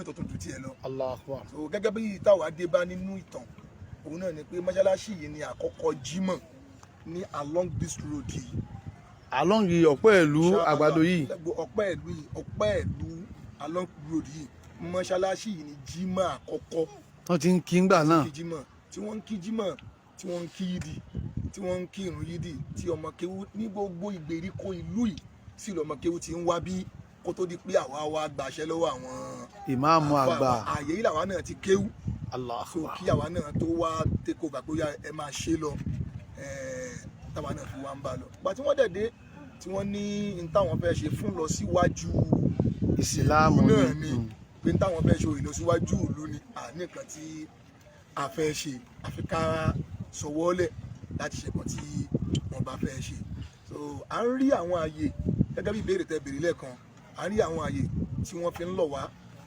mi tó tún ju tiẹ̀ lọ. Allahu Akbar. So gẹ́gẹ́ bí táwa dé bá nínú ìtàn òun náà ni pé mọ́ṣáláṣí yìí ni àkọ́kọ́ jímọ̀ ní along this road yìí. Along yìí Ọpẹ Ilu àgbàdo yìí. Ọpẹ Ilu along road yìí mọ́ṣáláṣí yìí ni jímọ̀ àkọ́kọ́. Wọ́n ti ń kí ngbà náà. Tí wọ́n ń kí jímọ̀ tí wọ́n ń kí yídì tí wọ́n ń kí irun yídì tí ọmọ kéwú ní gbogbo ìgbèríko ìlú yìí sí lọmọ kéwú ti ń wá bí kó tó di pé àwa wá gbàṣẹ lọ́wọ́ àwọn ìmáàmù àgbà. ààyè yìí làwa náà ti kéwú. Allah. So kí àwa náà tó wá tẹ́kọ̀ gbà pé ẹ máa ṣe lọ táwa náà fi wá ń bá lọ. Gbà tí wọ́n dẹ̀ dé tí wọ́n ní n táwọn fẹ́ ṣe fún lọ síwájú ìsìláàmù náà ni pé n táwọn fẹ́ ṣe ìlọsíwájú ìlú ni àní nǹkan tí a fẹ́ ṣe àfi ká sọwọ́lẹ̀ láti ṣe nǹkan tí wọ́n bá fẹ́ ṣe. So à ń rí àwọn ààyè gẹ́gẹ́ bí ìbéèrè tẹ́ béèrè lẹ́ẹ̀kan à ń rí àwọn ààyè tí wọ́n fi ń lọ̀ wá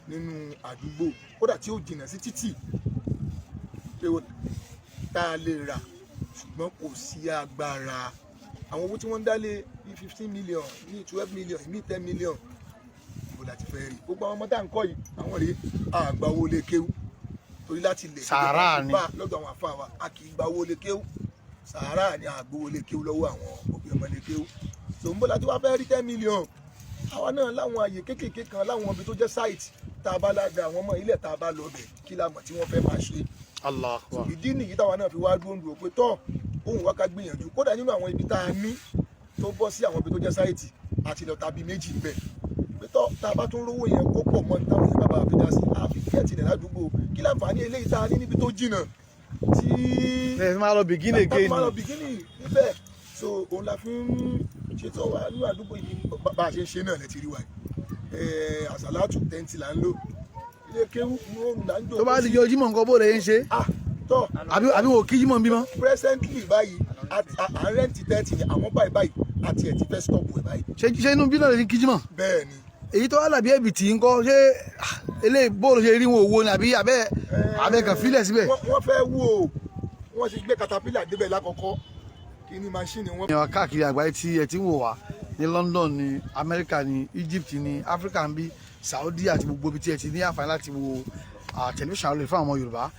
nínú àdúgbò kódà tí ó jìnnà sí títì pé tá a lè rà ṣùgbọ́n kò sí agbára. Àwọn owó tí wọ́n ń dálé ní 15 million ní 12 million ní 10 million ìbò láti fẹ́ rí. Gbogbo àwọn ọmọ tá à ń kọ́ yìí àwọn rèé àgbà owó lè kéwú torí láti lè sàárà ni lọ́dọ̀ àwọn àfa wa a kì í gba owó lè kéwú sàárà ni àgbowó lè kéwú lọ́wọ́ àwọn òbí ọmọ lè kéwú. So ń bọ́ láti wá fẹ́ rí 10 million àwa náà láwọn àyè kéékèèké kan láwọn ibi tó jẹ́ site tá a bá lága àwọn ọmọ ilẹ̀ tá a bá lọ bẹ̀ kí la mọ̀ tí wọ́n fẹ́ máa ṣe. Allah. So ìdí nìyí táwa náà fi wá dúró pé tọ́ òun wá ká gbìyànjú kódà nínú àwọn ibi tá a ní tó bọ́ sí àwọn ibi tó jẹ́ site àti lọ́ta bíi méjì ń bẹ̀ pé tọ́ tá a bá tún rówó yẹn kó pọ̀ mọ́ ní táwọn yẹn bàbá àfi dá sí àfi kẹ́ẹ̀tì rẹ̀ ládùúgbò kí láǹfààní eléyìí tá a ní níbi tó jìnnà tí ẹ máa lọ bìgínì again máa lọ bìgínì níbẹ̀. So òun la fi ń ṣètò wa nínú àdúgbò yìí bá a ṣe ń ṣe náà lẹ́tì rí wa yìí àsàlátù tẹ́ǹtì là ń lò ilé kéwú ní oòrùn là ń jò. tó bá di jọ jímọ̀ nǹkan bó lè ń ṣe. tọ́ àbí wò kí jímọ̀ bímọ. presently báyìí à ń rẹ́ǹtì tẹ́ǹtì ni àwọn báyìí àti ẹ̀ ti fẹ́ stop ẹ̀ báyìí. ṣé inú bí náà lè kí jímọ̀. bẹ́ẹ̀ ni. èyí tó wà lábí ẹ̀bì tí ń kọ́ ṣé eléyìí bóòlù ṣe rí wọn òwò ni àbí abẹ́ kan fílẹ̀ síbẹ̀. wọ́n fẹ́ wò ó wọ́n ti gbé katapila débẹ̀ lákọ̀ọ́kọ́ kí ni machine wọn. ìyàwó káàkiri àgbáyé tí ẹ ti ń wò wá ní London ní America ní Egypt ní Africa ń bí Saudi àti gbogbo ibi tí ẹ ti ní àǹfààní láti wo tẹlifíṣàn lórí fún àwọn Yorùbá.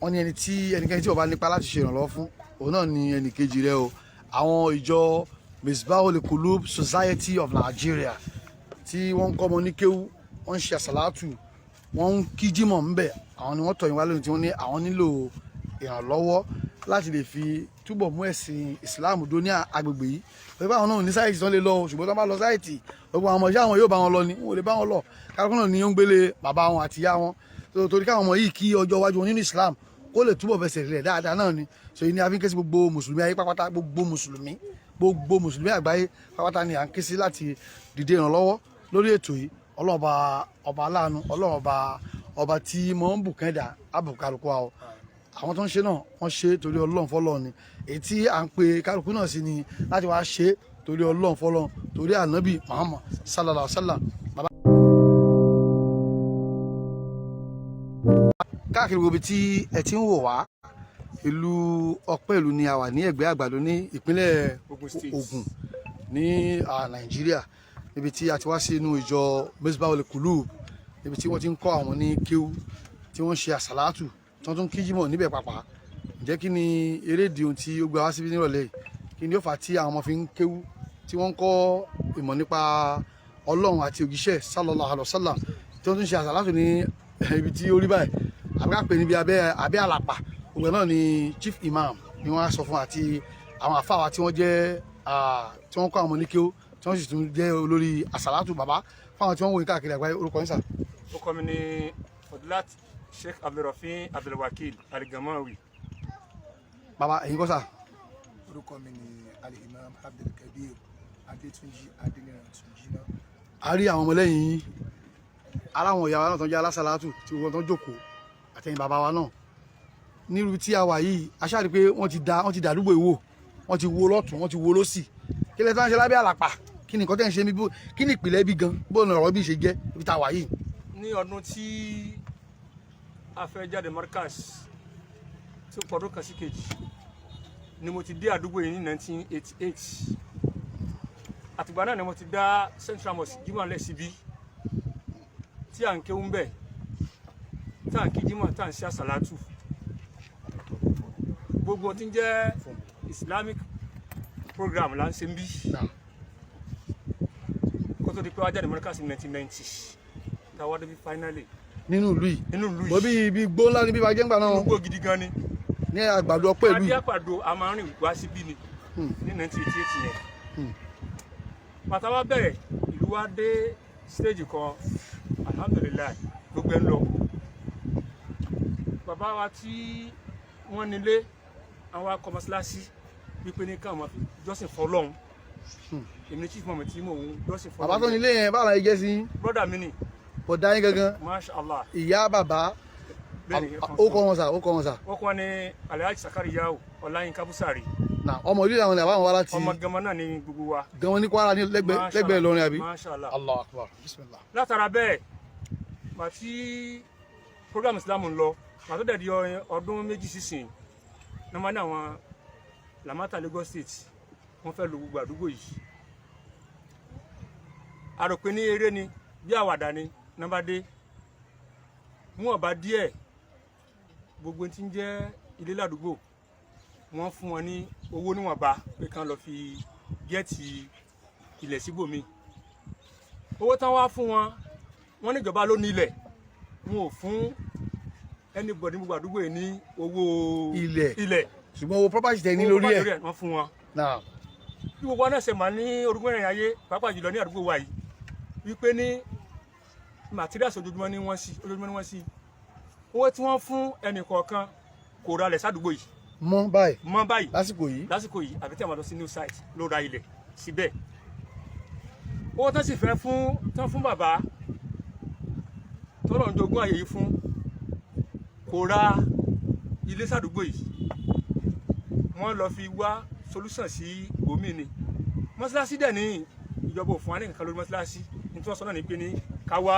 wọ́n ní ẹnikẹ́ni tí ó bá nípa láti ṣe ìrànlọ́wọ́ fún òun náà ní ẹnìkejì rẹ o. àwọn ìjọ MUSBAHUL QULUUB Society of Nigeria tí wọ́n ń kọ́ ọmọ ní kéwú wọ́n ń ṣe àsàlátù wọ́n ń kí jímọ̀ ńbẹ̀ àwọn ni wọ́n tọ̀ yín wá lónìí tí wọ́n ní àwọn nílò ìrànlọ́wọ́ láti lè fi túbọ̀ mú ẹ̀sìn ìsìláàmù dó ní agbègbè yìí pẹ̀lú àwọn náà ní sáìtì tó lè lọ ṣùgbọ́n tó bá lọ sáìtì gbogbo àwọn ọmọ ìyá wọn yóò bá wọn lọ ni wọn ò lè bá wọn lọ kálukú náà ni ó ń gbélé bàbá wọn àti ìyá wọn torí káwọn ọmọ yìí kí ọjọ́ iwájú wọn nínú ìsìláàmù kó lè túbọ̀ fẹsẹ̀ rẹ̀ dáadáa náà ni so yìí ni a fi ń ké sí gbogbo mùsùlùmí ayé pápátá gbogbo mùsùlùmí àgbáyé pápátá ni à ń ké sí láti dìde ìrànlọ́wọ́ lórí ètò yìí ọlọ́ọ̀ba ọba aláàánú ọba tí mọ̀ ń bùkún ẹ̀dá àbùkálùkù àwọn tó ń ṣe náà wọ́n ṣe torí Ọlọ́run fọ́lọ́run ni èyí tí à ń pe kálukú náà sí ni láti wá ṣe torí Ọlọ́run fọ́lọ́run torí ànábì Muhammad sallallahu alaihi wasallam. káàkiri gbogbo tí ẹ ti ń wò wá ìlú Ọpẹ Ilu ni a wà ní ẹ̀gbẹ́ àgbàdo ní ìpínlẹ̀ Ògùn ní Nàìjíríà níbi tí a ti wá sí inú ìjọ MUSBAHUL QULUUB níbi tí wọ́n ti ń kọ́ àwọn ní kéwú tí wọ́n ṣe àsàlátù tí wọ́n tún kí jímọ̀ níbẹ̀ pàpà. ǹjẹ́ kí ni erédìí ohun tí ó gbé wá síbí nírọ̀lẹ́ yìí kí ni ó fà á tí àwọn ọmọ fi ń kéwú tí wọ́n ń kọ́ ìmọ̀ nípa Ọlọ́run àti òjíṣẹ́ sallallahu alaihi wasallam tí wọ́n tún ṣe àsàlátù ní ibi tí ó rí báyìí àbí ká pè níbi abẹ́ àlàpà gbogbo náà ni chief imam ni wọ́n á sọ fún àti àwọn àfáwà tí wọ́n jẹ́ tí wọ́n kọ́ àwọn ọmọ ní kéwú tí wọ́n sì tún jẹ́ olórí àsàlátù bàbá fáwọn tí wọ́n wò ní káàkiri àgbáyé orúkọ yín sà. orúkọ mi ni Fọdúlát Sheikh Abdulrafin Abdulwakil Al-Gamawi. bàbá ẹ̀yin kọ́ sà. orúkọ mi ni Al-Imam Abdulkabir Adétúnjì Adénírantunjì náà. a rí àwọn ọmọlẹ́yìn yín aláwọn ìyá wa náà tó ń jẹ́ alásàlátù tí wọ́n tó ń jókòó àtẹ̀yìn bàbá wa náà nírú tí a wà yìí a ṣáà rí pé wọ́n ti dà àdúgbò ìwò wọ́n ti wo lọ́tún wọ́n ti wo lọ́sì kí lẹ tó ń ṣe lábẹ́ àlàpà kí ni nǹkan tẹ́ ń ṣe níbí kí ni ìpìlẹ̀ bí gan bó ni ọ̀rọ̀ bí ṣe jẹ́ ibi tá a wà yìí. ní ọdún tí a fẹ́ jáde Markaz tí ó pọ̀dún kan sí kejì ni mo ti dé àdúgbò yìí ní 1988 àtìgbà náà ni mo ti dá Central Mosque jímọ̀ lẹ̀ síbí tí tí à ń kéwú ń bẹ̀ tá à ń kí jímọ̀ tá à ń ṣe àsàlátù gbogbo tí ń jẹ́ Islamic program là ń ṣe ń bí kó tó di pé wá jáde Amẹ́ríkà sí 1990 táwa débi finally nínú ìlú yìí nínú ìlú yìí bó bí ibi gbó ńlá níbi bàjẹ́ ńgbà náà nínú gbó gidi gan ni ní àgbàdo Ọpẹ Ìlú adé àpàdo a máa ń rìn wá síbí ni ní 1988 yẹn bàtà wa bẹ̀rẹ̀ ìlú wa dé stage kan alhamdulilayi gbogbo ẹ̀ ń lọ bàbá wa tí wọ́n nílé àwọn akọ Mosalasi wípé ní káwọn fi jọ́sìn fọ́lọ́run èmi ní chief mọ̀mọ́ tí mò ń jọ́sìn fọ́lọ́run. bàbá tó nílé yẹn báwo la yẹ jẹ́ sí. brother mi ni. bọ̀dá yín gangan. masha allah. ìyá bàbá ó kọ́ wọn sà ó kọ́ wọn sà. ó kọ́ wọn ní Alhaji Sakari Yao Ọláyínká Búsàrí. na ọmọ ìlú làwọn làwọn wá láti. ọmọ gama náà ní gbogbo wa. gan wọn ní Kwara ní lẹ́gbẹ̀ẹ́ Ìlọrin àbí. masha allah. Allahu akbar bismillah. látara bẹ́ẹ̀ bàtí program Islam ń lọ pàtó dẹ̀ di ọdún méjì sísìn ní wọ́n ní àwọn Lamata Lagos State wọ́n fẹ́ lo gbogbo àdúgbò yìí àròpé ní eré ni bí àwàdà ni nàbàdé wọn bá díẹ̀ gbogbo tí ń jẹ́ ilé ládùúgbò wọ́n fún wọn ní owó níwọ̀nba pé kán lọ fi gẹ́ẹ̀tì ilẹ̀ síbòmí owó tán wá fún wọn wọ́n níjọba ló ní ilẹ̀ wọn ò fún anybody gbogbo àdúgbò yìí ní owó ilẹ̀ ṣùgbọ́n owó property tẹ ní lórí ẹ̀ wọ́n fún wọn. bí gbogbo wọn náà ṣe máa ní orúkọ ìrìn ayé pàápàá jùlọ ní àdúgbò wa yìí wípé ní materials ojoojúmọ́ ní wọ́n sí owó tí wọ́n fún ẹnì kọ̀ọ̀kan kò ra ilẹ̀ sádùúgbò yìí. mọ́ báyìí lásìkò yìí àbí tí a máa lọ sí new site ló ra ilẹ̀ síbẹ̀ owó tán sì fẹ́ fún bàbá tó lọ́n jogún àyè yìí fún kò ra ilé sádùúgbò yìí wọ́n lọ fi wá solution sí omi ni Mosalasi dẹ̀ ní ìjọba òfin àní nǹkan lórí Mosalasi ní tí wọ́n sọ náà ní pé ní ká wá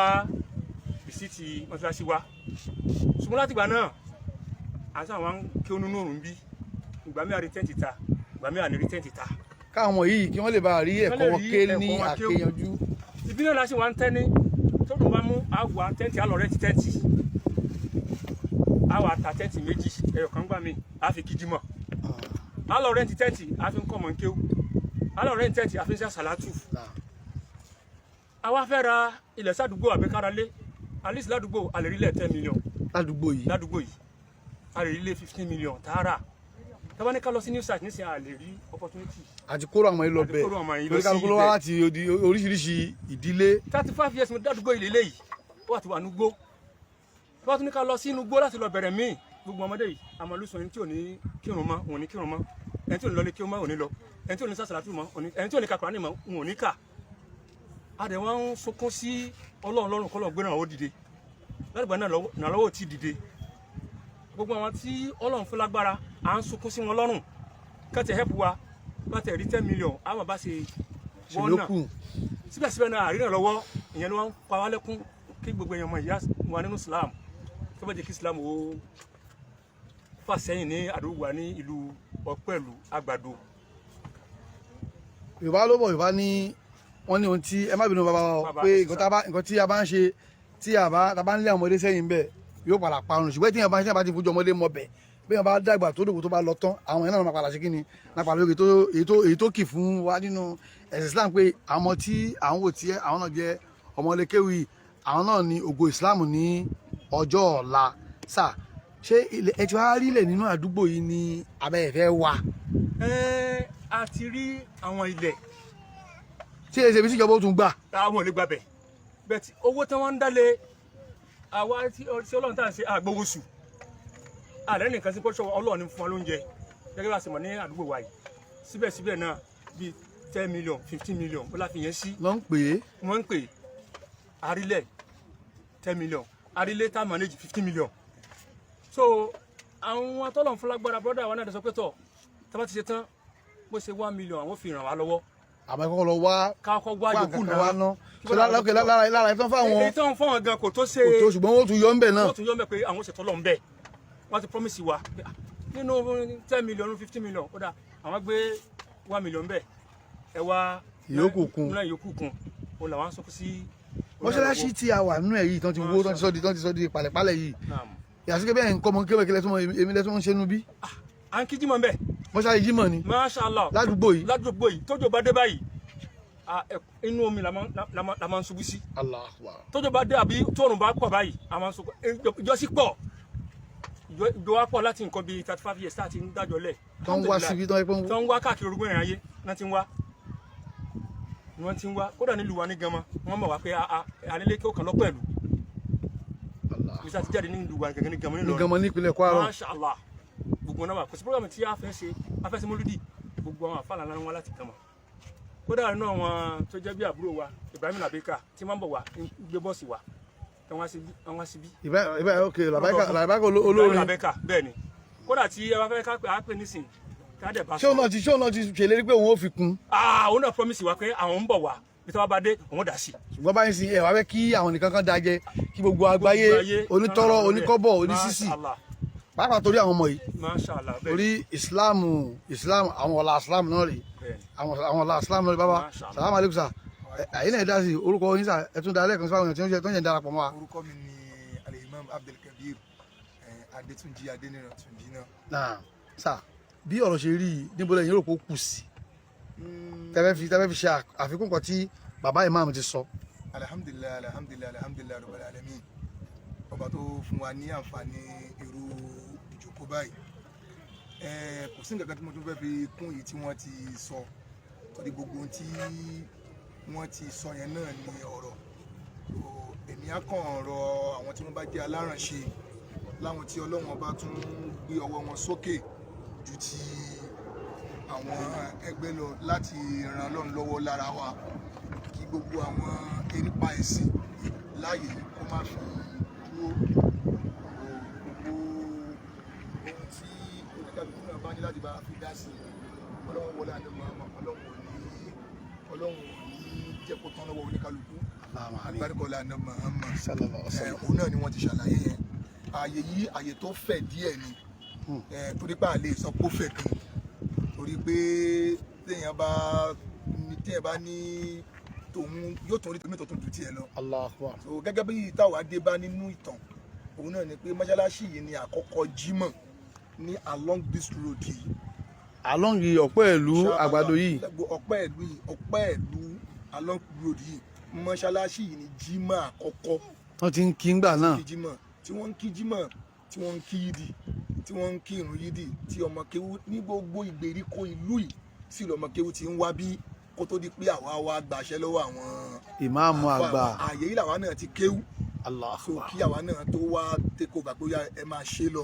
bìsítì Mosalasi wá ṣùgbọ́n láti ìgbà náà àti àwọn kí ó nínú òrùn bí ìgbà mi àrí tẹ́ǹtì ta ìgbà mi àrí tẹ́ǹtì ta. káwọn yìí kí wọ́n lè bá rí ẹ̀kọ́ wọn ké ní àkéyanjú. ìbílẹ̀ la ṣe wá ń tẹ́ ní tó dùn bá mú àwọ̀ tẹ́ǹtì àlọ́ rẹ̀ ti tẹ́ǹtì àwọ̀ àtà tẹ́ǹtì méjì ẹ̀yọ̀ kan gbà mí àfi kíjí mọ̀ àlọ́ rẹ̀ ti tẹ́ǹtì àfi ń kọ́ mọ̀ ń kéwú àlọ́ rẹ̀ ti tẹ́ǹtì àfi ń ṣe àsàlátù. àwa fẹ́ ra ilẹ̀ sádùúgbò àbẹ́káralé alice ládùúgbò a lè rí ilẹ̀ 10 million. ládùúgbò yìí a lè rí ilé 15 million tààrà tàbá ní ká lọ sí new site nísìnyí a lè rí opportunity. àti kóró àwọn yìí lọ bẹ́ẹ̀ lórí kálukú ló wá láti oríṣiríṣi ìdílé. 35 years mo dádùúgbò ilé yìí ó wà ti wà núgbó tàbá tún ní ká lọ sí inú gbó láti lọ bẹ̀rẹ̀ míì gbogbo ọmọdé yìí àmọ́lùsùn ẹni tí ò ní kírun mọ́ òun ní kírun mọ́ ẹni tí ò ní lọ lé kírun mọ́ òun ní lọ ẹni tí ò ní sàṣàlátù mọ́ ẹni tí ò ní ka Kùránì mọ́ òun ní kà á dẹ̀ wọ́n ń sunkún sí Ọlọ́run lọ́rùn kọ́lọ́ gbé náà ó dìde ládùúgbò náà lọ́wọ́ ti dìde gbogbo àwọn tí Ọlọ́run fún lágbára à ń sunkún sí wọn lọ́rùn kẹ́tẹ̀ help wa láti ẹ̀rí 10 million àwọn bá ṣe wọ́n náà síbẹ̀síbẹ̀ náà àríyàn lọ́wọ́ ìyẹn ló wá ń pa wá lẹ́kún kí gbogbo èèyàn mọ̀ ìyá wa nínú Islam tó bá jẹ́ kí Islam ó fà sẹ́yìn ní àdúgbò wa ní ìlú Ọpẹ Ìlú àgbàdo. Yorùbá ló bọ̀ Yorùbá ní wọ́n ní ohun tí ẹ má bínú bàbá wa pé nǹkan tí a bá ń ṣe tí a bá ń lé ọmọdé sẹ́yìn bẹ́ẹ̀ yóò padà parun ṣùgbọ́n tí yẹn bá ti fojú ọmọdé mọ bẹ̀ bí yẹn bá dàgbà tó dògbò tó bá lọ tán àwọn yẹn náà máa padà ṣe kí ni náà padà lórí èyí tó kì fún wa nínú ẹ̀sìn Islam pé àwọn tí àwọn wò tí àwọn náà jẹ́ ọmọlékéwì àwọn náà ní ògo Islam ní ọjọ́ ọ̀la sà ṣé ẹ ti wá rí ilẹ̀ nínú àdúgbò yìí ní abẹ́ ẹ̀fẹ́ wa. A ti rí àwọn ilẹ̀ tí èsè bí síjọba ó tún gbà. àwọn ò lè gbàbẹ̀ bẹ́ẹ̀ tí owó tí wọ́n ń dálé àwa tí Ọlọ́run tá à ń ṣe àgbowóṣù àlẹ́ nìkan sí pọ́ṣọ́ Ọlọ́run ní fún wa lóúnjẹ gẹ́gẹ́ bá a ṣe mọ̀ ní àdúgbò wa yìí síbẹ̀síbẹ̀ náà bíi 10 million 15 million ó láfi yẹn sí. wọ́n ń pè àrílẹ̀ 10 million àrílẹ̀ tá a manage 15 million. so àwọn tọ́lọ̀ fún lágbára brọ́dà wa náà sọ pé tọ̀ tá bá ti ṣe tán bó ṣe 1 million àwọn fi ràn wá lọ́wọ́. àmọ́ ẹ̀kọ́ lọ wá yòókù náà so lára ìtàn fáwọn ìtàn fáwọn gan kò tó ṣe ṣùgbọ́n wọ́n tún yọ ń bẹ̀ náà wọ́n tún yọ ń bẹ̀ pé àwọn ṣètò lọ ń bẹ̀ wọ́n ti promise wa nínú 10 million 15 million ó dà àwọn gbé 1 million bẹ̀ ẹ wá ìyókù kun ó làwọn sọ sí mọ́ṣáláṣí tí a wà nínú ẹ̀ yìí tán ti wó tán ti sọ di pàlẹ́pàlẹ́ yìí yàtí kébé ẹ̀ ń kọ́ mọ́ kébé kílẹ̀ tó mọ́ èmi lẹ́tọ́ ń ṣe nú bí. à ń kí jímọ̀ bẹ́ẹ̀. mọ́ṣáláṣí jímọ̀ ni. Masha Allah. ládùúgbò yìí tójò bá dé báyìí inú omi la máa ń ṣubú sí. tójò bá dé àbí tóòrùn bá pọ̀ báyìí a máa ń ṣubú ìjọsí pọ̀ ìjọ wa pọ̀ láti nǹkan bíi 35 years tá a ti ń dájọ́ lẹ̀. tó ń wá síbi tó ń wá káàkiri orúkọ ìrìn ayé náà ti ń wá wọ́n ti ń wá kódà nílùú wa ní Ganmọ wọ́n mọ̀ wá pé alẹ́lẹ́ kí ó kàn lọ́pọ̀ ẹ̀lú mísà ti jáde ní ìlú wa gẹ́gẹ́ ní Ganmọ nílùú Ganmọ nípínlẹ̀ Kwara. Masha Allah gbogbo náà wà kò sí programme tí a fẹ́ ṣe mọ́lúdì gbogbo àwọn àfàlà ńlá wọn láti Ganmọ kódà nínú àwọn tó jẹ́ bí àbúrò wa Ibrahim Labeka tí máa ń bọ̀ wá gbé bọ́ọ̀sì wa wọ́n wá síbí. Labeka olórin Labeka bẹ́ẹ̀ ni kódà tí ẹ bá fẹ́ ká pè nísìnyí ṣé òun náà ti ṣèlérí pé òun ò fi kún. òun náà promise wa pé àwọn ń bọ̀ wá bí tí wọ́n bá dé òun dà sí. ṣùgbọ́n báyìí sí ẹ̀ wá fẹ́ kí àwọn nìkan kan dájẹ́ kí gbogbo àgbáyé onítọ́rọ̀ oníkọ́bọ̀ onísísì pàápàá torí àwọn ọmọ yìí. Masha Allah torí Islam àwọn ọ̀la Islam náà rè àwọn ọ̀la Islam náà rè bàbá salamu aleykum sa àyìn náà dá sí orúkọ yín sà ẹ tún da lẹ́ẹ̀kan sí àwọn èèyàn tó ń yẹn darapọ̀ mọ́ wa. orúkọ mi ni Al-Imam Abdulkabir Adétúnjí Adéníran Túnjí náà. sà bí ọ̀rọ̀ ṣe rí i níbo lẹ́yìn rò pé ó kù sí tẹ́fẹ́ fi ṣe àfikún kan tí bàbá imam ti sọ. alhamdulilayi rabbil alamin ọba tó fún wa ní àǹfààní irú ìjókòó báyìí kò sí nǹkan kan tí mo tún fẹ́ fi kún èyí tí wọ́n ti sọ torí gbogbo ohun tí wọ́n ti sọ yẹn náà ní ọ̀rọ̀ èmi á kàn rọ àwọn tí wọ́n bá jẹ́ alárànṣe láwọn tí Ọlọ́run ọba tún gbé ọwọ́ wọn sókè ju ti àwọn ẹgbẹ́ lọ láti ran Ọlọ́run lọ́wọ́ lára wa kí gbogbo àwọn erípa ẹ̀sìn láàyè kó má fi dúró gbogbo ohun tí oníkàlùkù náà bá ní láti bá fi dá sí Ọlọ́run wọlé àdéhùn Ọlọ́run ò ní jẹ́ kó tán lọ́wọ́ oníkàlùkù àgbàdìkọ̀lá àná Muhammad òun náà ni wọ́n ti ṣàlàyé yẹn ààyè yìí ààyè tó fẹ̀ díẹ̀ ni torí pé a lè sọ pé ó fẹ̀ gan torí pé téèyàn bá ní tòun yóò tún rí tòun tó tún ju tiẹ̀ lọ. so gẹ́gẹ́ bí táwa dé bá nínú ìtàn òun náà ni pé mọ́ṣáláṣí yìí ni àkọ́kọ́ jímọ̀ ní along this road yìí. along yìí Ọpẹ Ilu àgbàdo yìí. Ọpẹ Ilu along road yìí mọ́ṣáláṣí yìí ni jímọ̀ àkọ́kọ́. wọ́n ti ń kí ngbà náà. tí wọ́n ń kí jímọ̀ tí wọ́n ń kí yídì tí wọ́n ń kí irun yídì tí ọmọ kéwú ní gbogbo ìgbèríko ìlú yìí sí lọmọ kéwú ti ń wá bí kó tó di pé àwa wá gbaṣẹ́ lọ́wọ́ àwọn ìmáàmù àgbà ààyè yìí làwa náà ti kéwú so kí àwa náà tó wá tẹ́kọ̀ gbà pé ẹ máa ṣe lọ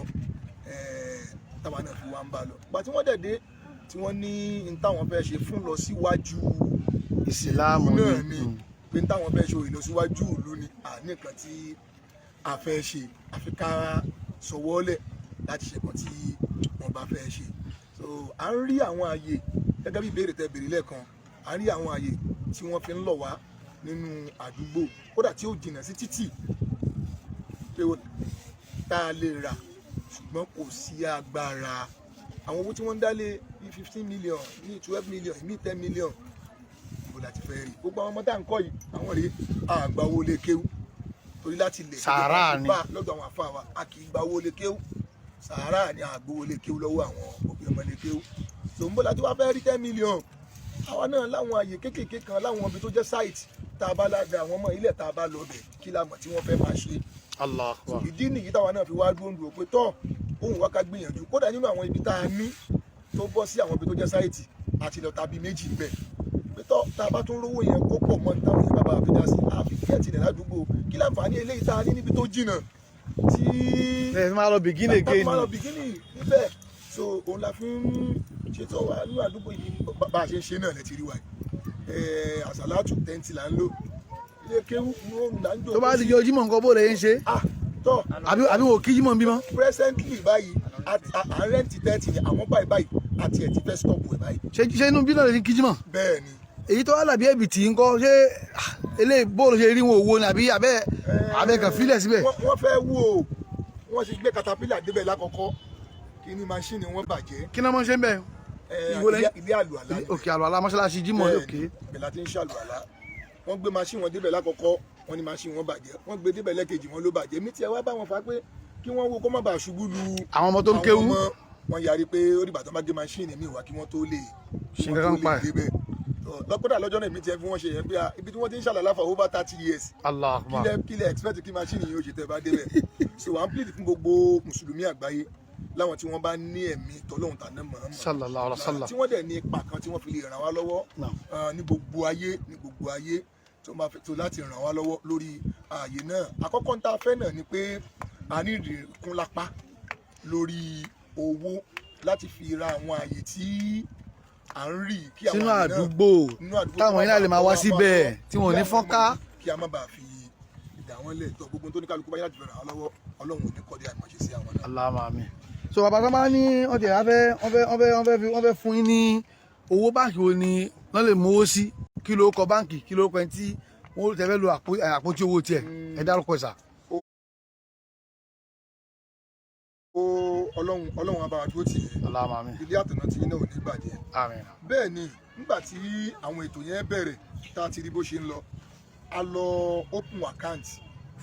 táwa náà fi wá ń bá lọ gbà tí wọ́n dẹ̀ dé tí wọ́n ní n táwọn fẹ́ ṣe fún lọ síwájú ìsìláàmù náà ni pé n táwọn fẹ́ ṣe ìlọsíwájú ìlú ni àní nǹkan tí a fẹ́ ṣe àfi ká sọwọ́lẹ̀ láti ṣe kan tí wọ́n bá fẹ́ ṣe so à ń rí àwọn ààyè gẹ́gẹ́ bí ìbéèrè tẹ́ béèrè lẹ́ẹ̀kan à ń rí àwọn ààyè tí wọ́n fi ń lọ̀ wá nínú àdúgbò kódà tí ó jìnnà sí títì pé tá a lè rà ṣùgbọ́n kò sí agbára àwọn owó tí wọ́n ń dálé ní 15 million ní 12 million ní 10 million ìbò láti fẹ́ rí gbogbo àwọn ọmọ tá à ń kọ́ yìí àwọn rèé àgbà owó lè kéwú torí láti lè sàárà ni lọ́dọ̀ àwọn àfa wa a kì í gba owó lè kéwú sàárà ni àgbowó lè kéwú lọ́wọ́ àwọn òbí ọmọ lè kéwú tòǹbó láti wá fẹ́ rí 10 million àwa náà láwọn àyè kéékèèké kan láwọn ibi tó jẹ́ site tá a bá lága àwọn ọmọ ilẹ̀ tá a bá lọ bẹ̀ kí la mọ̀ tí wọ́n fẹ́ máa ṣe. ìdí nìyí táwa náà fi wá dúró pé tọ́ òun wá ká gbìyànjú kódà nínú àwọn ibi tá a ní tó bọ́ sí àwọn ibi tó jẹ́ site àti lọ́ta bíi méjì ń bẹ̀ pé tọ́ tá a bá tún rówó yẹn kó pọ̀ mọ́ táwọn yẹn bàbá àfi dá sí àfi kẹ́ẹ̀tì rẹ̀ ládùúgbò kí láǹfààní eléyìí tá a ní níbi tó jìnnà tí ẹ máa lọ bìgínì again máa lọ bìgínì níbẹ̀ so òun la fi ń ṣètò wa nínú àdúgbò yìí bá a ṣe ń ṣe náà lẹ́tì rí wa yìí àṣàlátù tẹ́ǹtì là ń lò ilé kéwú ní oòrùn là ń jò. tó bá ti jẹ́ Jímọ̀ nǹkan bó lè ń ṣe tọ́ àbí wò kí Jímọ̀ bímọ. presently báyìí à ń rẹ́ǹtì tẹ́ǹtì ni àwọn báyìí àti ẹ̀ ti fẹ́ stop ẹ̀ báyìí. ṣé inú bí náà lè kí Jímọ̀. bẹ́ẹ̀ ni. èyí tó wà lábí ẹ̀bì tí ń kọ́ ṣé eléyìí bóòlù ṣe rí wọn òwò ni àbí abẹ́ kan fílẹ̀ síbẹ̀. wọ́n fẹ́ wò ó wọ́n ti gbé katapila débẹ̀ lákọ̀ọ́kọ́ kí ni máṣíìnì wọn bàjẹ́. kí ni wọ́n ṣe ń bẹ̀. ilé àlùalá. òkè àlùalá mọ́ṣáláṣí Jímọ̀ òkè. ibẹ̀ la ti ń ṣàlùalá wọ́n gbé máṣíìnì wọn débẹ̀ lákọ̀ọ́kọ́ wọ́n ní machine wọn bàjẹ́ wọ́n gbé débẹ̀ lẹ́ẹ̀kejì wọn ló bàjẹ́ mi tiẹ̀ wá bá wọn fà pé kí wọ́n wo kó má bàa ṣubú lu àwọn ọmọ tó ń kéwú wọ́n yarí pé ó dìgbà tó má gbé machine mi wá kí wọ́n tó lè ṣe nǹkan pa ẹ̀ débẹ̀ lọ́pọ̀dà lọ́jọ́ náà mi tiẹ̀ fi wọ́n ṣe yẹn pé ibi tí wọ́n ti ń ṣàlàyé for over 30 years Allah kí lẹ expect kí machine yìí ó ṣe tẹ́ bá débẹ̀ so à ń plead fún gbogbo mùsùlùmí àgbáyé láwọn tí wọ́n bá ní ẹ̀mí tọ́lọ́hun tàná mọ̀ sallallahu alaihi wasallam tí wọ́n dẹ̀ ní ipa kan tí wọ́n fi lè ràn wá lọ́wọ́ ní gbogbo ayé tó máa fẹ́ tó láti ràn wá lọ́wọ́ lórí ààyè náà àkọ́kọ́ ń tá a fẹ́ náà ni pé a ní ìrìnkún lápá lórí owó láti fi ra àwọn ààyè tí à ń rí kí àwọn sínú àdúgbò táwọn iná lè máa wá síbẹ̀ tí wọ́n ní fọ́nká kí a má bàa fi ìdá wọn lẹ̀ tọ́ gbogbo tó ní kálukú báyìí láti fi ràn wá lọ́wọ́ Ọlọ́run ò ní kọ́ dé àìmọ̀ṣe sí àwọn náà. Allahumma amin. So bàbá tó máa ní wọ́n fẹ́ fún yín ní owó báńkì wo ni wọ́n lè mú owó sí kí ló kọ báńkì kí ló kọ ẹni tí wọ́n tẹ́ fẹ́ lo àpótí owó tiẹ̀ ẹ dárúkọ ẹ̀sà. Ọlọ́run abáwá dúró tì yẹn Allahumma amin. ilé àtọ̀nà tí iná ò ní bàjẹ́. Àmín. bẹ́ẹ̀ ni nígbà tí àwọn ètò yẹn bẹ̀rẹ̀ tá a ti rí bó ṣe ń lọ a lọ open account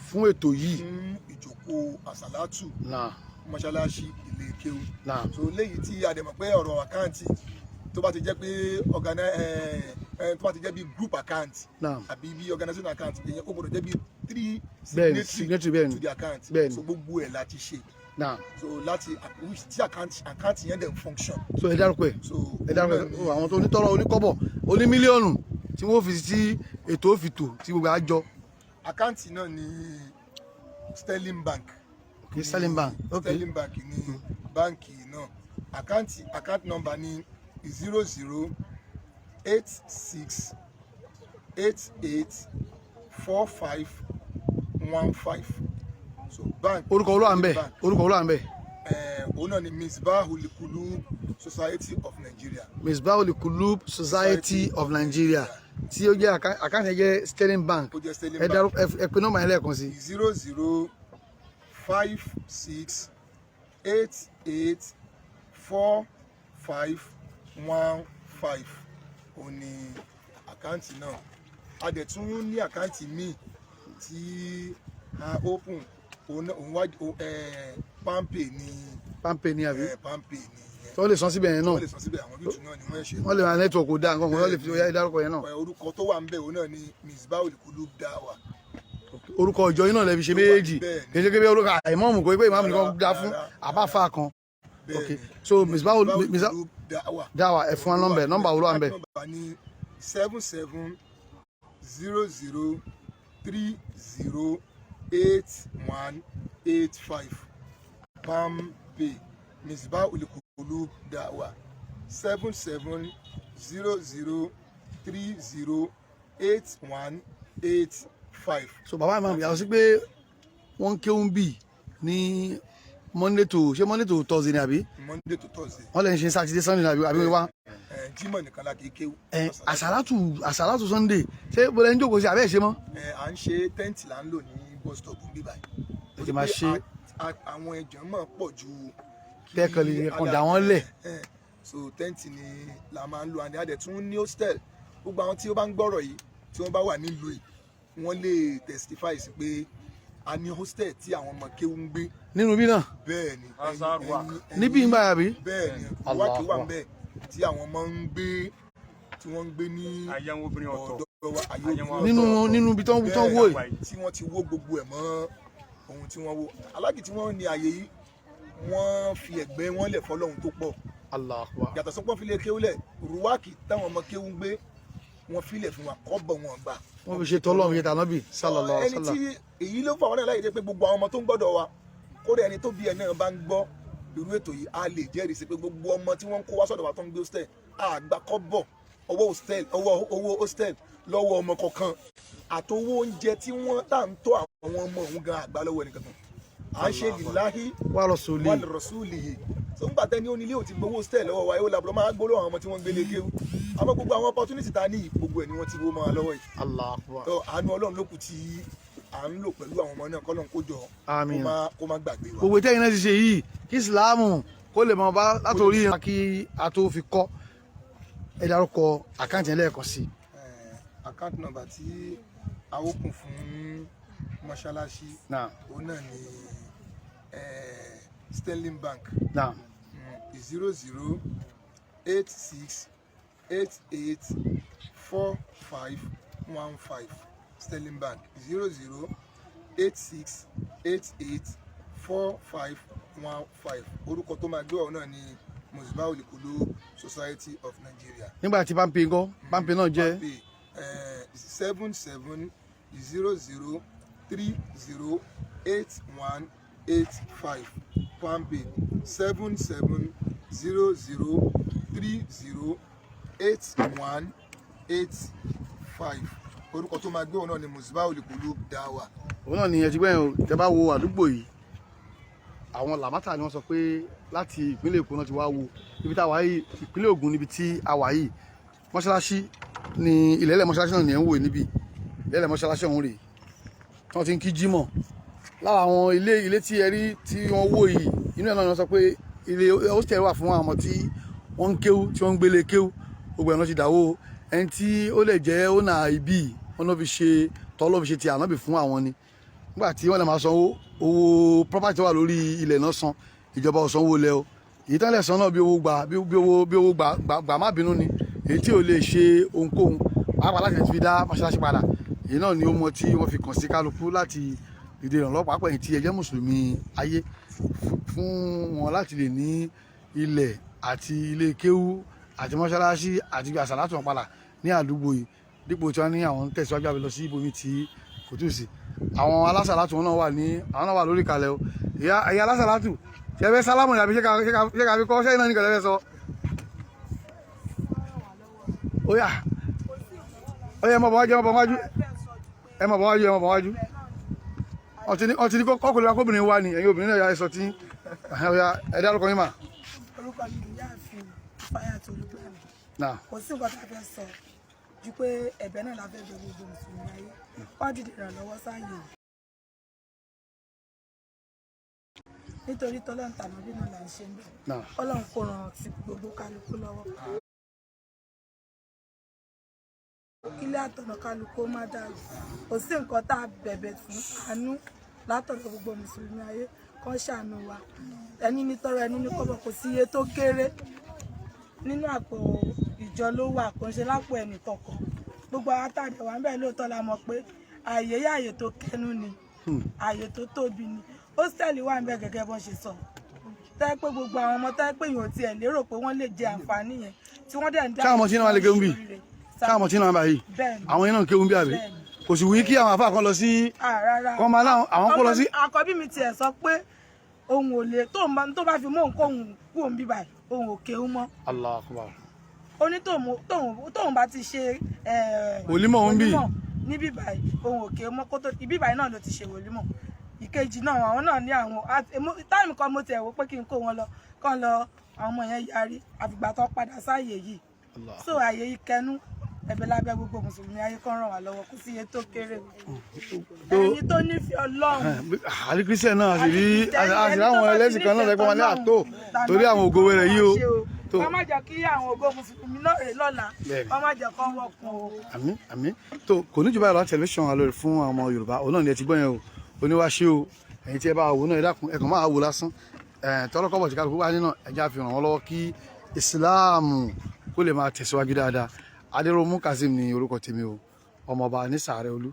fún ètò yìí fún ìjókòó àsàlátù náà mọ́ṣáláṣí ilé kéwú náà so léyìí tí a dẹ̀ mọ̀ pé ọ̀rọ̀ àkáǹtì tó bá ti jẹ́ pé tó bá ti jẹ́ bí group account náà àbí bí organization account èyàn ó gbọ́dọ̀ jẹ́ bí 3 bẹ́ẹ̀ni signatory to the account bẹ́ẹ̀ni so gbogbo ẹ̀ láti ṣe náà so láti tí account yẹn dẹ̀ function. so ẹ dárúkọ ẹ àwọn tó onítọ́rọ̀ oníkọ́bọ̀ oní mílíọ̀nù tí wọ́n fi sí ètò òfìtò tí gbogbo àjọ. àkáǹtì náà ni Sterling Bank. Okay, Sterling Bank. Okay. Sterling Bank ni báǹkì náà account number ni 0086884515 so bank. orúkọ olúwa ń bẹ òun náà ni Musbahul Qulub Society of Nigeria. Musbahul Qulub Society of Nigeria tí ó jẹ́ àkáǹtì jẹ́ Sterling Bank ẹ dárúkọ ẹ pè nọ́mbà yẹn lẹ́ẹ̀kan sí. 0056884515 òun ni àkáǹtì náà a dẹ̀ tún ní àkáǹtì míì tí a open òun wá Palmpay ni àbí Palmpay ni tí wọ́n lè san síbẹ̀ yẹn náà wọ́n lè san síbẹ̀ àwọn yóò tún náà ni wọ́n ṣe. wọ́n lè ra nẹ́tíwọ̀kì dá nǹkan kan wọ́n lè fi dárúkọ yẹn náà. orúkọ tó wà ń bẹ̀ òun náà ni Musbahul Qulub Da'wa. orúkọ ìjọ yín náà lè fi ṣe méjèèjì kì í ṣe kébé orúkọ àìmọ́ọ̀mù kò pé ìmáàmù nìkan dá fún àbáfà kan. ok so Musbahul Da'wa ẹ fún wa nọ́mbà wo ló wà ń bẹ̀. nọ́mbà ni 7700308185 Palmpay Musbahul Qulub Da'wa 7700308185. so bàbá ìmáàmù yàtọ̀ sí pé wọ́n ń kéwọ́n bì ní Monday to Thursday ni àbí. Monday to Thursday. wọ́n lè ń ṣe Saturday Sunday ni àbí wá. Jímọ̀ nìkan la kì í kéwú. àsàlátù Sunday ṣé bọ́lá ń jókòó sí abẹ́ ṣe mọ́. à ń ṣe tẹ́ǹtì là ń lò ní bus stop níbí báyìí. ẹ ti máa ṣe. àwọn ẹ̀jọ̀ mọ̀ pọ̀ ju. tẹ́kọ̀lì kan dà wọ́n lẹ̀. so tẹ́ǹtì ni la máa ń lò àdé àdé tún ní hostel gbogbo àwọn tí ó bá ń gbọ́rọ̀ yìí tí wọ́n bá wà nílùú yìí wọ́n lè testify sí pé a ní hostel tí àwọn ọmọ kéwú ń gbé. nínú bí náà. bẹ́ẹ̀ni níbí ń báyà bí. bẹ́ẹ̀ni wákì wà ń bẹ tí àwọn ọmọ ń gbé tí wọ́n ń gbé ní ọ̀dọ̀ wa nínú ibi tó ń wó yìí. tí wọ́n ti wó gbogbo ẹ̀ mọ́ ohun tí wọ́n wó aláàjì tí wọ́n ní àyè yìí wọ́n fi ẹ̀gbẹ́ wọn lẹ̀ fọlọ́hun tó pọ̀. yàtọ̀ sọ́pọ̀ fi lè kéwú lẹ̀ ruwákì táwọn ọmọ kéwú ń gbé wọ́n filẹ̀ fún wa kọ́bọ̀ wọn gbà. wọ́n fi ṣe tọ́lọ́run yẹn tànábì sallallahu alaihi wasallam. ẹni tí èyí ló fà wọn náà láyé jẹ́ pé gbogbo àwọn ọmọ tó ń gbọ́dọ̀ wa kódà ẹni tó bí ẹ náà bá ń gbọ́ irú ètò yìí a lè jẹ́rìí sí pé gbogbo ọmọ tí wọ́n ń kó wá sọ́dọ̀ wa tó ń gbé hostel àgbà kọ́bọ̀ owó hostel lọ́wọ́ ọmọ kọ̀ọ̀kan àtowó oúnjẹ tí wọ́n tà ń tó àwọn ọmọ òun gan àgbà lọ́wọ́ ẹnìkan kan à ń ṣe lillahi wa rasulihi so ń gbàtẹ́ ní onílé ò ti gbowó hostel lọ́wọ́ wa yóò làbúrò máa gbóló àwọn ọmọ tí wọ́n ń gbélé kéwú àmọ́ gbogbo àwọn opportunity ta ní gbogbo ẹ̀ ni wọ́n ti wó máa lọ́wọ́ yìí. àánú Ọlọ́run ló kù tí à ń lò pẹ̀lú àwọn ọmọ náà kọ́lọ́n kó jọ kó má gbàgbé wa. gbogbo ìtẹ́yìn náà ti ṣe yìí kí ìsìláàmù kó lè máa bá látòrí kí a tó fi kọ́ ẹ dárúkọ àkáǹtì yẹn lẹ́ẹ̀kan sí. àkáǹtì nọ́mbà tí a open fún Mosalasi òun náà ní Sterling Bank 0086884515 Sterling Bank 0086884515 orúkọ tó máa gbé ọ̀hún náà ní Musbahul Qulub Society of Nigeria. nígbà tí báńpé ńkọ́ báńpé náà jẹ́ 7700308185 Pampe 7700308185 orúkọ tó máa gbé ọ̀hún náà ní Musbahul Qulub Dawa. òun náà ni ẹ ti gbẹ́yìn o tẹ́ bá wo àdúgbò yìí àwọn làmátà ni wọ́n sọ pé láti ìpínlẹ̀ Èkó náà ti wá wo ibi tá a wà yìí ìpínlẹ̀ Ògùn níbi tí a wà yìí mọ́ṣáláṣí ni ilẹ̀lẹ̀ mọ́ṣáláṣí náà ni ẹ̀ ń wò níbi ilẹ̀lẹ̀ mọ́ṣáláṣí ọ̀hún rèé tí wọ́n ti ń kí jímọ̀ lára àwọn ilé tí ẹ rí tí wọ́n wò yìí inú ẹ̀ náà ni wọ́n sọ pé ilé hostel wà fún àwọn ọmọ tí wọ́n ń kéwú tí wọ́n ń gbélé kéwú gbogbo ẹ̀ náà ti dàwó ẹni tí ó lè jẹ́ ọ̀nà ibi wọn náà fi ṣe tọ́lọ́ fi ṣe ti ànábì fún àwọn ni nígbà tí wọ́n lè máa sanwó owó property wà lórí ilẹ̀ náà san ìjọba ò sanwó lẹ o èyí tán lè san náà bí owó gbà má bínú ni èyí tí ò lè ṣe ohunkóhun pàápàá láti fi dá mọ́ṣáláṣí padà èyí náà ni ó mọ tí wọ́n fi kàn sí kálukú láti dìde ìrànlọ́wọ́ pàápàá èyí tí ẹ jẹ́ mùsùlùmí ayé fún wọn láti lè ní ilẹ̀ àti ilé kéwú àti mọ́ṣáláṣí àti àsàlátù wọn padà ní àdúgbò yìí dípò tí wọ́n ní àwọn ń tẹ̀síwájú àbí lọ sí ibòmí tí kò tù sí àwọn alásàlátù wọn náà wà lórí kalẹ̀ o ìyá alásàlátù tí ẹ fẹ́ sálámù ìyàbí ṣé ká fi kọ́ ṣẹ́yìn náà ní kẹ̀lẹ́ fẹ́ sọ. Oya ẹ mọ̀ bọ̀ wájú ọtí ní kọ́kùnrin akóbìnrin wá ní ẹ̀yin obìnrin náà yà ẹ̀sọ́ tí ẹ dárúkọ yín mà. orúkọ mi ni Ìyáàfin Fáyàtọ̀ Olúgbàmí. Kò sí nǹkan tá a fẹ́ sọ ju pé ẹ̀bẹ̀ náà la fẹ́ bẹ̀ gbogbo mùsùlùmí ayé wọ́n dìde ìrànlọ́wọ́ sáàyè nítorí tọ́lọ́run tàbí bí náà là ń ṣe ń bẹ̀ Ọlọ́run kò ràn ti gbogbo kálukú lọ́wọ́ ilé àtọ̀nà kálukú má dàrú kò sí nǹkan tá a bẹ̀bẹ̀ fún àánú látọ̀dọ̀ gbogbo mùsùlùmí ayé kan ṣàánú wa ẹni nítorí ẹni ní kọ́bọ̀ kò sí iye tó kéré nínú àpò ìjọ ló wà kò ń ṣe lápò ẹnì kankan gbogbo àtàdé wa ń bẹ̀ lóòótọ́ la mọ̀ pé ààyè tó kẹnu ni ààyè tó tóbi ni hósítẹ́ẹ̀lì wà ń bẹ̀ gẹ́gẹ́ bọ́n ṣe sọ tẹ́ pé gbogbo àwọn ọmọ tẹ́ pé èèyàn tiẹ̀ lérò pé wọ́n lè jẹ àǹfààní yẹn tí wọ́n dẹ̀ ń dá káàmọ̀ tí náà wà lè kéwùn bì káàmọ̀ tí náà wà báyìí àwọn yẹn náà kéwùn bí àbí kò sì wí kí àwọn afá kan lọ sí kan máa láwọn àwọn kó lọ sí. àkọ́bí mi tiẹ̀ sọ pé òun ò lè tó bá fi mú nǹkan òun kú òun bí báyìí òun ò kéwùn mọ́. Allahu Akbar. ó ní tóun bá ti ṣe wòlímọ̀ òun bì níbí báyìí òun ò kéwùn mọ́ kó tó ibí báyìí náà ló ti ṣe wòlímọ̀ ìkejì náà àwọn náà ní àwọn táìmù kan mo tiẹ̀ wò pé kí n kó wọn lọ kán lọ àwọn ọmọ yẹn yarí àfìgbà tó padà sáàyè yìí so àyè yìí kẹnu ẹ̀bẹ̀ lábẹ́ gbogbo mùsùlùmí ayé kan ràn wá lọ́wọ́ kò sí iye tó kéré ẹni tó nífẹ̀ẹ́ Ọlọ́run. àrí kírísítẹ̀ náà àti àwọn ẹlẹ́sìn kan náà lẹ́gbọ́n wọn ní àtó torí àwọn ògo wẹrẹ yìí o. wọ́n má jẹ́ kí àwọn ògo mùsùlùmí náà rè lọ́la wọ́n má jẹ́ kán wọ́pọ̀ o. àmín tó kò ní jù báyìí lọ tẹlifíṣàn alóore fún àwọn ọmọ Yorùbá òun náà ni ẹ ti gbọ́ yẹn o oníwáṣẹ́ o ẹ̀yin tí ẹ bá wò náà ẹ dákun ẹ kàn máa wò lásán tọ́lọ́kọ́bọ̀ tí kálukú wá nínú ẹja fi ràn wọ́n lọ́wọ́ kí ìsìláàmù kó lè máa tẹ̀síwájú dáadáa Adéròmú Kazeem ní orúkọ tèmi o ọmọọba ní Sàárẹ̀ Olú.